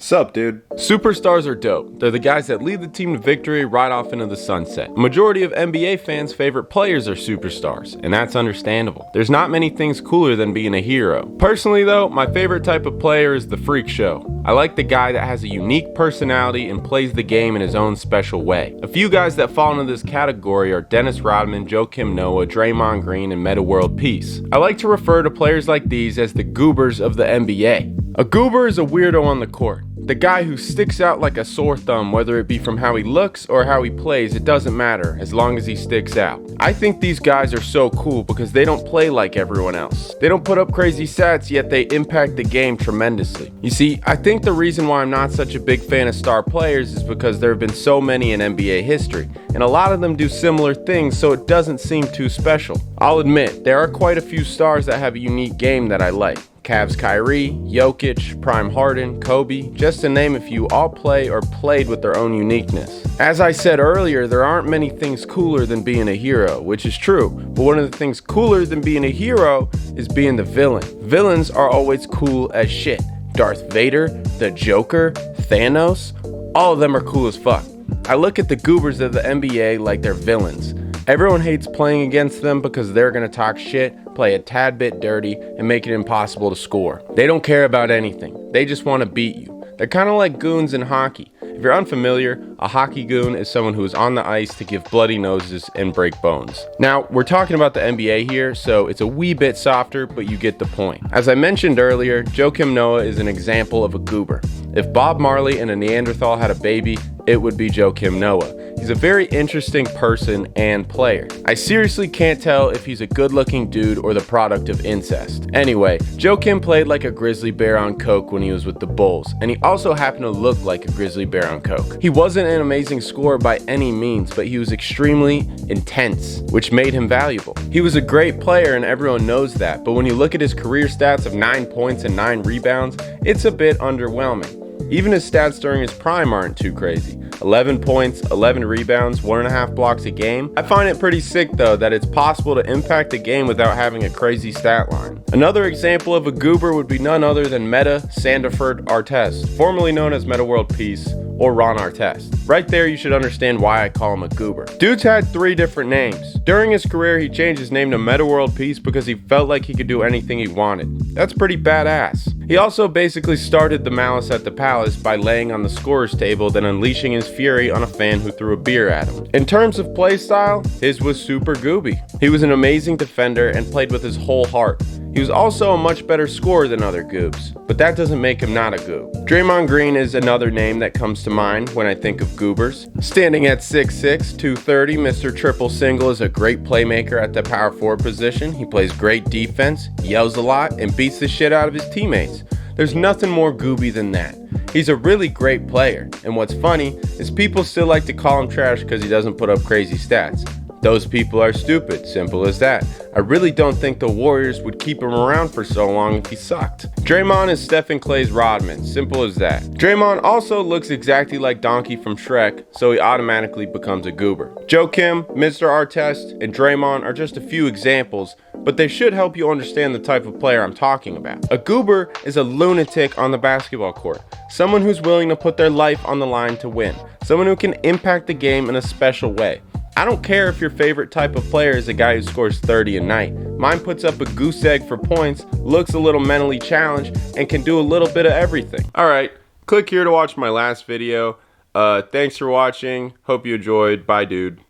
Sup, dude? Superstars are dope. They're the guys that lead the team to victory right off into the sunset. A majority of NBA fans' favorite players are superstars, and that's understandable. There's not many things cooler than being a hero. Personally though, my favorite type of player is the freak show. I like the guy that has a unique personality and plays the game in his own special way. A few guys that fall into this category are Dennis Rodman, Joakim Noah, Draymond Green, and Metta World Peace. I like to refer to players like these as the Goobers of the NBA. A goober is a weirdo on the court. The guy who sticks out like a sore thumb, whether it be from how he looks or how he plays, it doesn't matter as long as he sticks out. I think these guys are so cool because they don't play like everyone else. They don't put up crazy stats, yet they impact the game tremendously. You see, I think the reason why I'm not such a big fan of star players is because there have been so many in NBA history, and a lot of them do similar things, so it doesn't seem too special. I'll admit, there are quite a few stars that have a unique game that I like. Cavs Kyrie, Jokic, Prime Harden, Kobe, just to name a few, all play or played with their own uniqueness. As I said earlier, there aren't many things cooler than being a hero, which is true, but one of the things cooler than being a hero is being the villain. Villains are always cool as shit. Darth Vader, the Joker, Thanos, all of them are cool as fuck. I look at the Goobers of the NBA like they're villains. Everyone hates playing against them because they're gonna talk shit, play a tad bit dirty, and make it impossible to score. They don't care about anything. They just want to beat you. They're kind of like goons in hockey. If you're unfamiliar, a hockey goon is someone who is on the ice to give bloody noses and break bones. Now, we're talking about the NBA here, so it's a wee bit softer, but you get the point. As I mentioned earlier, Joakim Noah is an example of a goober. If Bob Marley and a Neanderthal had a baby, it would be Joakim Noah. He's a very interesting person and player. I seriously can't tell if he's a good-looking dude or the product of incest. Anyway, Joakim played like a grizzly bear on coke when he was with the Bulls, and he also happened to look like a grizzly bear on coke. He wasn't an amazing scorer by any means, but he was extremely intense, which made him valuable. He was a great player and everyone knows that, but when you look at his career stats of 9 points and 9 rebounds, it's a bit underwhelming. Even his stats during his prime aren't too crazy. 11 points, 11 rebounds, 1.5 blocks a game. I find it pretty sick though that it's possible to impact a game without having a crazy stat line. Another example of a goober would be none other than Metta Sandiford Artest, formerly known as Metta World Peace, or Ron Artest. Right there you should understand why I call him a goober. Dude's had 3 different names. During his career he changed his name to Metta World Peace because he felt like he could do anything he wanted. That's pretty badass. He also basically started the malice at the palace by laying on the scorer's table, then unleashing his fury on a fan who threw a beer at him. In terms of play style, his was super gooby. He was an amazing defender and played with his whole heart. He was also a much better scorer than other goobs, but that doesn't make him not a goob. Draymond Green is another name that comes to mind when I think of goobers. Standing at 6'6", 230, Mr. Triple Single is a great playmaker at the power forward position. He plays great defense, yells a lot, and beats the shit out of his teammates. There's nothing more gooby than that. He's a really great player, and what's funny is people still like to call him trash because he doesn't put up crazy stats. Those people are stupid, simple as that. I really don't think the Warriors would keep him around for so long if he sucked. Draymond is Stephen Clay's Rodman, simple as that. Draymond also looks exactly like Donkey from Shrek, so he automatically becomes a goober. Joakim, Mr. Artest, and Draymond are just a few examples, but they should help you understand the type of player I'm talking about. A goober is a lunatic on the basketball court, someone who's willing to put their life on the line to win, someone who can impact the game in a special way. I don't care if your favorite type of player is a guy who scores 30 a night. Mine puts up a goose egg for points, looks a little mentally challenged, and can do a little bit of everything. Alright, click here to watch my last video. Thanks for watching. Hope you enjoyed. Bye, dude.